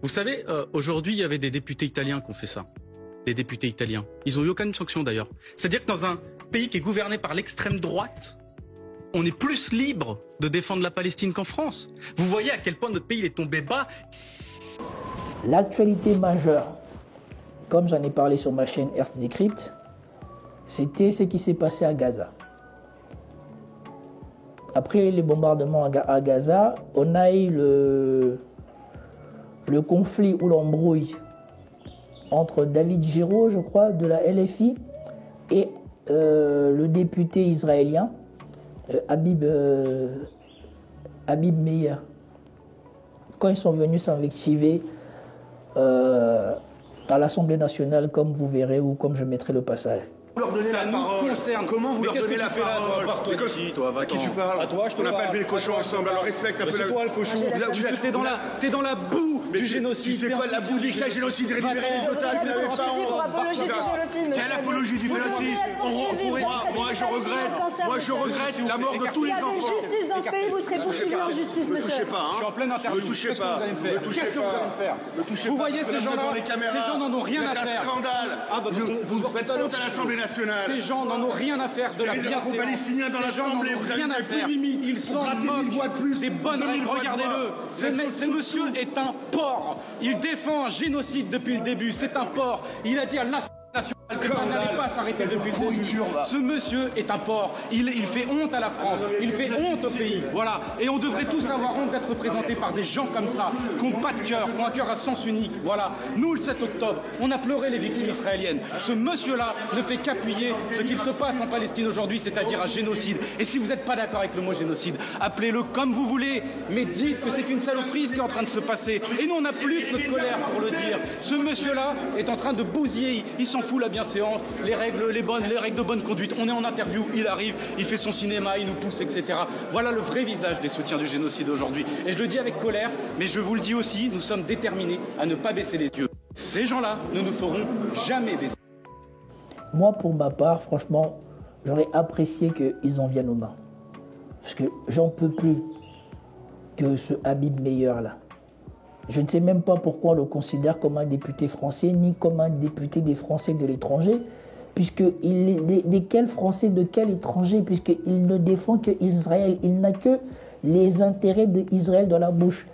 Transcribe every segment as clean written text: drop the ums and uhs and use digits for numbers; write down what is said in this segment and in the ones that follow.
Vous savez, aujourd'hui, il y avait des députés italiens qui ont fait ça. Des députés italiens. Ils n'ont eu aucune sanction d'ailleurs. C'est-à-dire que dans un pays qui est gouverné par l'extrême droite, on est plus libre de défendre la Palestine qu'en France. Vous voyez à quel point notre pays est tombé bas. L'actualité majeure, comme j'en ai parlé sur ma chaîne Earth Decrypt, c'était ce qui s'est passé à Gaza. Après les bombardements à Gaza, on a eu le conflit ou l'embrouille entre David Giraud, je crois, de la LFI, et le député israélien Habib Meir. Quand ils sont venus s'invectiver à l'Assemblée nationale, comme vous verrez ou comme je mettrai le passage. Ça nous concerne. Comment vous leur donnez la parole? À qui tu parles? À toi, je te On n'a parle. pas élevé les cochons ensemble, alors respecte un peu C'est toi le cochon. T'es dans la boue du génocide. Tu sais quoi, la boue du génocide, récupérer les otages, vous n'avez pas honte. Quelle apologie du génocide? Moi, je regrette la mort de tous les enfants. S'il y avait justice dans ce pays, vous serez poursuivi en justice, Ne monsieur. touchez pas, Je suis en pleine interview. Qu'est-ce que vous allez me faire? Qu'est-ce que vous allez me faire? Vous voyez ces gens-là? Ces gens n'en ont rien à faire. C'est un scandale. Vous faites honte à l'Assemblée nationale. Ces gens n'en ont rien à faire de la bienséance. Palestiniens dans Ces gens n'en l'Assemblée, ont vous rien à avez faire. plus limite. Ils s'en moquent. C'est bonne règle, regardez-le. Ce monsieur est un porc. Il défend un génocide depuis le début. C'est un porc. Il a dit à l'Assemblée nationale que ça n'allait pas s'arrêter depuis le début. Ce monsieur est un porc. Il fait honte à la France. Il fait honte au pays. Voilà. Et on devrait tous avoir honte d'être représentés par des gens comme ça, qui n'ont pas de cœur, qui ont un cœur à sens unique. Voilà. Nous, le 7 octobre, on a pleuré les victimes israéliennes. Ce monsieur-là ne fait qu'appuyer ce qu'il se passe en Palestine aujourd'hui, c'est-à-dire un génocide. Et si vous n'êtes pas d'accord avec le mot génocide, appelez-le comme vous voulez, mais dites que c'est une saloperie ce qui est en train de se passer. Et nous, on n'a plus que notre colère pour le dire. Ce monsieur-là est en train de bousiller. Il s'en fout la bienséance, les règles de bonne conduite. On est en interview, il arrive, il fait son cinéma, il nous pousse, etc. Voilà le vrai visage des soutiens du génocide aujourd'hui. Et je le dis avec colère, mais je vous le dis aussi, nous sommes déterminés à ne pas baisser les yeux. Ces gens-là ne nous feront jamais baisser. Moi, pour ma part, franchement, j'aurais apprécié qu'ils en viennent aux mains. Parce que j'en peux plus que ce Habib Meir là. Je ne sais même pas pourquoi on le considère comme un député français, ni comme un député des Français de l'étranger, puisqu'il est de quel Français, de quel étranger, puisqu'il ne défend que Israël. Il n'a que les intérêts d'Israël dans la bouche.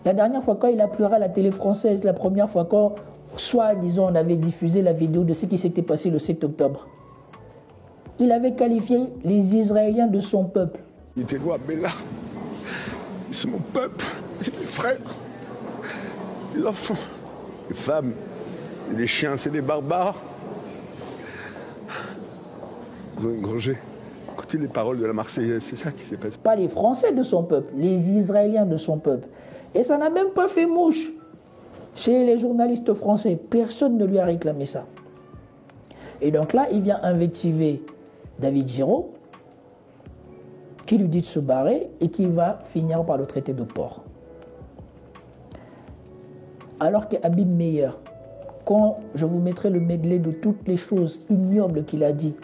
La dernière fois, quand il a pleuré à la télé française, la première fois, quand, soi-disant, on avait diffusé la vidéo de ce qui s'était passé le 7 octobre, il avait qualifié les Israéliens de son peuple. Il était loin, mais là, c'est mon peuple, c'est mes frères, les enfants, les femmes, et les chiens, c'est des barbares. Ils ont engrangé. Écoutez les paroles de la Marseillaise, c'est ça qui s'est passé. Pas les Français de son peuple, les Israéliens de son peuple. Et ça n'a même pas fait mouche chez les journalistes français. Personne ne lui a réclamé ça. Et donc là, il vient invectiver David Giraud, qui lui dit de se barrer et qui va finir par le traiter de porc. Alors que Habib Meir, quand je vous mettrai le medley de toutes les choses ignobles qu'il a dit,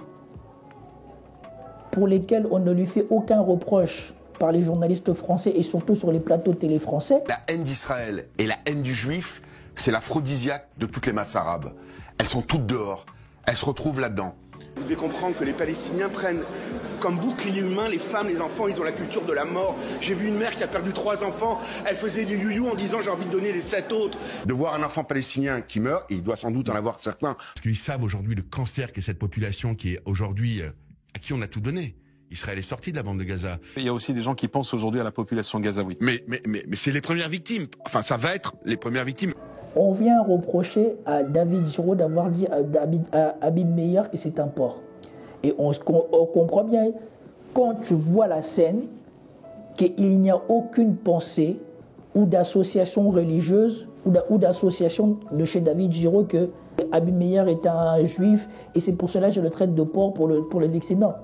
pour lesquelles on ne lui fait aucun reproche par les journalistes français et surtout sur les plateaux télé français. La haine d'Israël et la haine du juif, c'est l'aphrodisiaque de toutes les masses arabes. Elles sont toutes dehors, elles se retrouvent là-dedans. Vous devez comprendre que les Palestiniens prennent comme bouclier humain les femmes, les enfants, ils ont la culture de la mort. J'ai vu une mère qui a perdu 3 enfants, elle faisait des you-you en disant j'ai envie de donner les 7 autres. De voir un enfant palestinien qui meurt, et il doit sans doute en avoir certains. Parce qu'ils savent aujourd'hui le cancer qu'est cette population qui est aujourd'hui, à qui on a tout donné. Israël est sorti de la bande de Gaza. Il y a aussi des gens qui pensent aujourd'hui à la population gazaouite. Mais c'est les premières victimes. Enfin, ça va être les premières victimes. On vient reprocher à David Giraud d'avoir dit à Habib Meir que c'est un porc. Et on comprend bien, quand tu vois la scène, qu'il n'y a aucune pensée ou d'association religieuse ou d'association de chez David Giraud que Habib Meir est un juif et c'est pour cela que je le traite de porc pour le vexer. Non.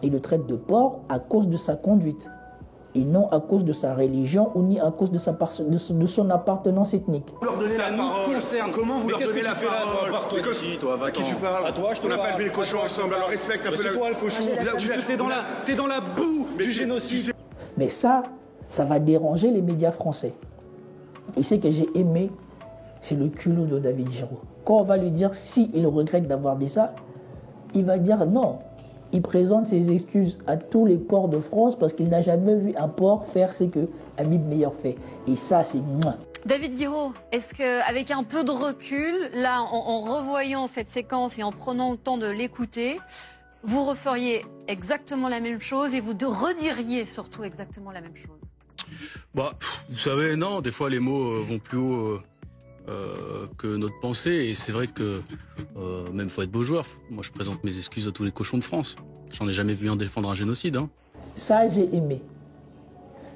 Il le traite de porc à cause de sa conduite et non à cause de sa religion ou ni à cause de son appartenance ethnique. Ça nous concerne. Comment vous leur donnez la parole? À qui tu parles? À toi, je te On n'a parle. pas élevé les cochons ensemble, alors respecte un peu C'est toi le cochon. T'es dans la boue du génocide. Mais ça va déranger les médias français. Et ce que j'ai aimé, c'est le culot de David Giraud. Quand on va lui dire s'il regrette d'avoir dit ça, il va dire non. Il présente ses excuses à tous les ports de France parce qu'il n'a jamais vu un port faire ce que Habib Meyer fait. Et ça, c'est moi. David Giraud, est-ce qu'avec un peu de recul, là, en revoyant cette séquence et en prenant le temps de l'écouter, vous referiez exactement la même chose et vous rediriez surtout exactement la même chose? Bah, vous savez, non, des fois les mots vont plus haut que notre pensée. Et c'est vrai que même faut être beau joueur. Moi, je présente mes excuses à tous les cochons de France. J'en ai jamais vu un défendre un génocide. Hein. Ça, j'ai aimé.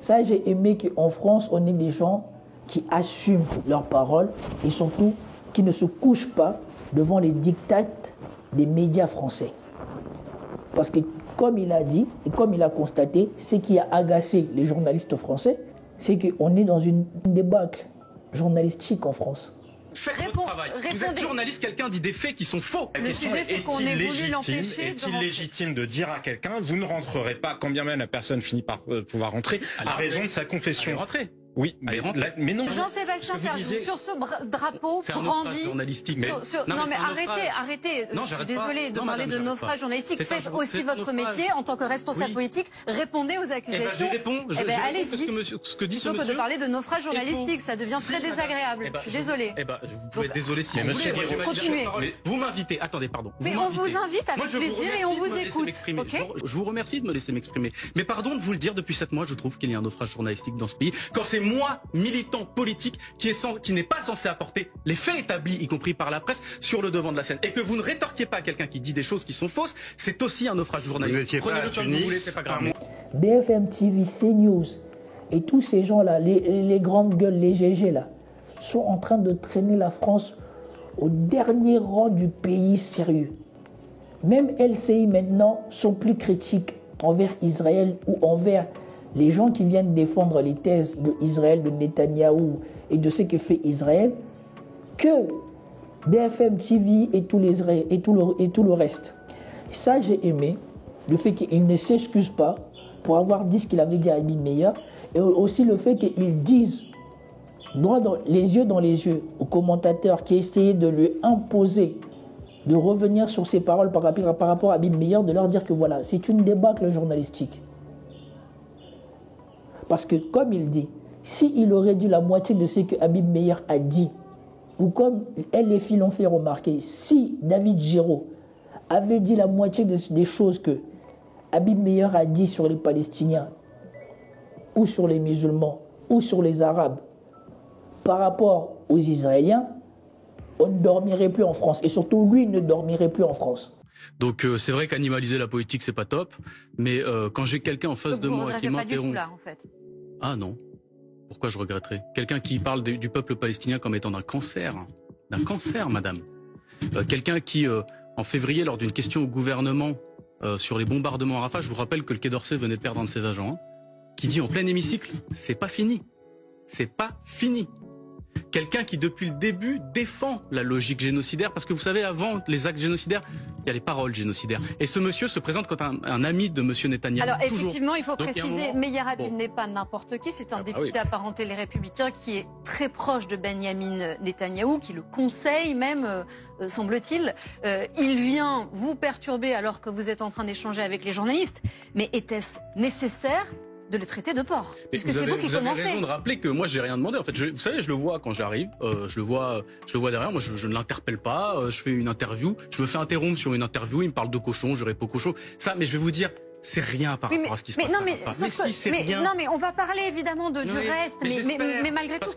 Ça, j'ai aimé qu'en France, on ait des gens qui assument leurs paroles et surtout qui ne se couchent pas devant les dictates des médias français. Parce que comme il a dit et comme il a constaté, ce qui a agacé les journalistes français, c'est qu'on est dans une débâcle journalistique en France. Faites votre travail. Vous êtes journaliste, quelqu'un dit des faits qui sont faux. Le sujet, c'est qu'on ait voulu l'empêcher. Est-il légitime de dire à quelqu'un, vous ne rentrerez pas, quand bien même la personne finit par pouvoir rentrer, à raison de sa confession? Oui, mais non. Jean-Sébastien Ferjou, sur ce drapeau brandi. Non, mais arrêtez. Je suis désolée de parler de naufrage journalistique. Faites aussi votre métier en tant que responsable politique. Répondez aux accusations. Allez-y. Plutôt que de parler de naufrage journalistique, ça devient très désagréable. Je suis désolée. Vous pouvez être désolé si vous voulez. Continuez. Vous m'invitez. Attendez, pardon. Mais on vous invite avec plaisir et on vous écoute. Je vous remercie de me laisser m'exprimer. Mais pardon de vous le dire, depuis 7 mois, je trouve qu'il y a un naufrage journalistique dans ce pays. Quand c'est moi, militant politique, qui n'est pas censé apporter les faits établis, y compris par la presse, sur le devant de la scène. Et que vous ne rétorquiez pas à quelqu'un qui dit des choses qui sont fausses, c'est aussi un naufrage journalistique. Prenez-le comme vous voulez, c'est pas grave. BFM TV, CNews et tous ces gens-là, les grandes gueules, les GG là, sont en train de traîner la France au dernier rang du pays sérieux. Même LCI maintenant sont plus critiques envers Israël ou envers les gens qui viennent défendre les thèses d'Israël, de Netanyahou et de ce que fait Israël, que BFM TV et tout le reste. Et ça, j'ai aimé le fait qu'il ne s'excuse pas pour avoir dit ce qu'il avait dit à Habib Meyer, et aussi le fait qu'il dise droit dans les yeux aux commentateurs qui essayaient de lui imposer de revenir sur ses paroles par rapport à Habib Meyer, de leur dire que voilà, c'est une débâcle journalistique. Parce que, comme il dit, s'il aurait dit la moitié de ce que Habib Meyer a dit, ou comme les filles l'ont fait remarquer, si David Giraud avait dit la moitié des choses que Habib Meyer a dit sur les Palestiniens, ou sur les musulmans, ou sur les Arabes, par rapport aux Israéliens, on ne dormirait plus en France. Et surtout, lui ne dormirait plus en France. Donc c'est vrai qu'animaliser la politique, c'est pas top. Mais quand j'ai quelqu'un en face de moi qui m'interrompt... là, en fait. Ah non. Pourquoi je regretterais? Quelqu'un qui parle du peuple palestinien comme étant d'un cancer. D'un cancer, madame. Quelqu'un qui, en février, lors d'une question au gouvernement sur les bombardements à Rafah, je vous rappelle que le Quai d'Orsay venait de perdre un de ses agents, qui dit en plein hémicycle, c'est pas fini. C'est pas fini. Quelqu'un qui, depuis le début, défend la logique génocidaire, parce que vous savez, avant les actes génocidaires, il y a les paroles génocidaires. Et ce monsieur se présente comme un ami de monsieur Netanyahou. Alors effectivement, il faut préciser, Meyer Habib n'est pas n'importe qui, c'est un député apparenté Les Républicains qui est très proche de Benyamin Netanyahou, qui le conseille même, semble-t-il. Il vient vous perturber alors que vous êtes en train d'échanger avec les journalistes, mais était-ce nécessaire de le traiter de porc? Puisque c'est vous qui commencez. Vous avez raison de rappeler que moi j'ai rien demandé. En fait, vous savez, je le vois quand j'arrive, je le vois derrière. Moi, je ne l'interpelle pas. Je fais une interview. Je me fais interrompre sur une interview. Il me parle de cochon. Je réponds cochon. Ça, mais je vais vous dire, c'est rien par rapport à ce qui se passe. Non, mais on va parler évidemment du reste. Mais malgré tout,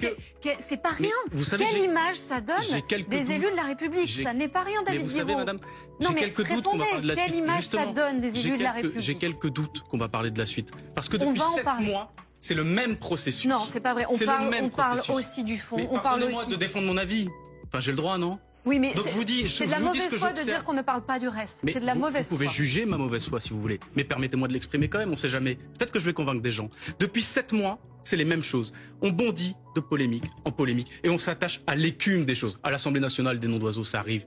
c'est pas rien. Quelle image ça donne des élus de la République? Ça n'est pas rien, David Giraud. Non, mais répondez, quelle image ça donne des élus de la République? J'ai quelques doutes qu'on va parler de la suite. Parce que depuis 7 mois, c'est le même processus. Non, c'est pas vrai. On parle aussi du fond. On parle aussi de défendre mon avis. Enfin, j'ai le droit, non? Oui, mais c'est de la mauvaise foi de dire qu'on ne parle pas du reste. C'est de la mauvaise foi. Vous pouvez juger ma mauvaise foi si vous voulez. Mais permettez-moi de l'exprimer quand même, on sait jamais. Peut-être que je vais convaincre des gens. Depuis 7 mois, c'est les mêmes choses. On bondit de polémique en polémique. Et on s'attache à l'écume des choses. À l'Assemblée nationale, des noms d'oiseaux, ça arrive.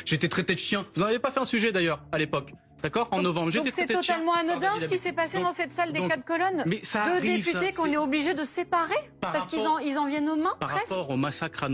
J'ai été traité de chien. Vous n'en avez pas fait un sujet d'ailleurs, à l'époque. D'accord, en novembre. Donc c'est totalement anodin ce qui s'est passé dans cette salle des 4 colonnes. Deux députés qu'on est obligés de séparer parce qu'ils en viennent aux mains. Par rapport au massacre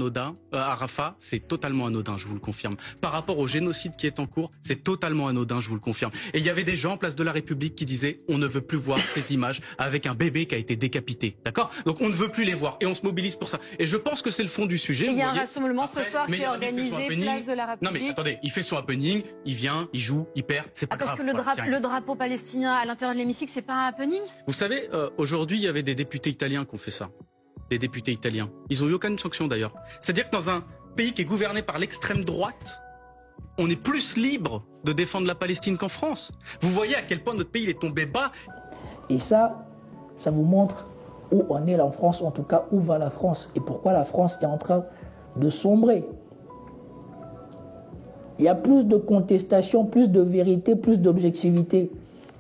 à Rafah, c'est totalement anodin, je vous le confirme. Par rapport au génocide qui est en cours, c'est totalement anodin, je vous le confirme. Et il y avait des gens en place de la République qui disaient on ne veut plus voir ces images avec un bébé qui a été décapité. D'accord? Donc on ne veut plus les voir et on se mobilise pour ça. Et je pense que c'est le fond du sujet. Il y a un rassemblement ce soir qui est organisé place de la République. Non mais attendez, il fait son happening, il vient, il joue, il perd, c'est pas grave. Parce que le drapeau palestinien à l'intérieur de l'hémicycle, c'est pas un happening? Vous savez, aujourd'hui, il y avait des députés italiens qui ont fait ça. Des députés italiens. Ils ont eu aucune sanction d'ailleurs. C'est-à-dire que dans un pays qui est gouverné par l'extrême droite, on est plus libre de défendre la Palestine qu'en France. Vous voyez à quel point notre pays il est tombé bas. Et ça vous montre où on est en France, en tout cas où va la France et pourquoi la France est en train de sombrer. Il y a plus de contestation, plus de vérité, plus d'objectivité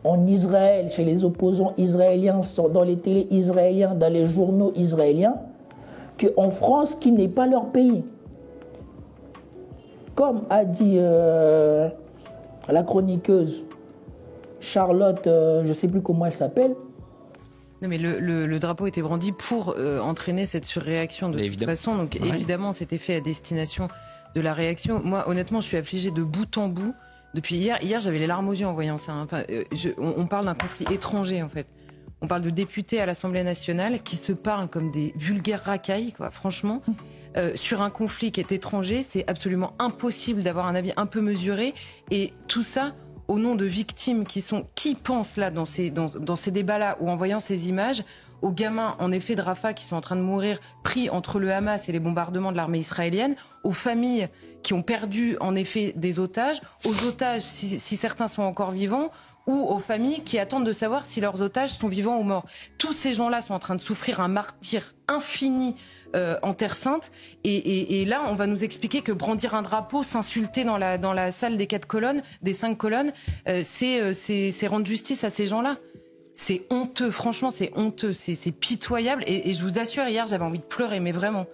en Israël, chez les opposants israéliens, dans les télés israéliens, dans les journaux israéliens, qu'en France, qui n'est pas leur pays. Comme a dit la chroniqueuse Charlotte, je ne sais plus comment elle s'appelle. Non mais le drapeau était brandi pour entraîner cette surréaction de toute façon. Donc évidemment, c'était fait à destination de la réaction. Moi, honnêtement, je suis affligée de bout en bout. Depuis hier, j'avais les larmes aux yeux en voyant ça. Enfin, on parle d'un conflit étranger, en fait. On parle de députés à l'Assemblée nationale qui se parlent comme des vulgaires racailles, quoi. Franchement, sur un conflit qui est étranger, c'est absolument impossible d'avoir un avis un peu mesuré. Et tout ça au nom de victimes qui pensent là dans ces débats-là ou en voyant ces images aux gamins, en effet, de Rafah qui sont en train de mourir pris entre le Hamas et les bombardements de l'armée israélienne, aux familles qui ont perdu, en effet, des otages, aux otages, si certains sont encore vivants, ou aux familles qui attendent de savoir si leurs otages sont vivants ou morts. Tous ces gens-là sont en train de souffrir un martyre infini en Terre Sainte. Et là, on va nous expliquer que brandir un drapeau, s'insulter dans la salle des 4 colonnes, des 5 colonnes, c'est rendre justice à ces gens-là. C'est honteux, franchement, c'est honteux, c'est pitoyable. Et je vous assure, hier, j'avais envie de pleurer, mais vraiment.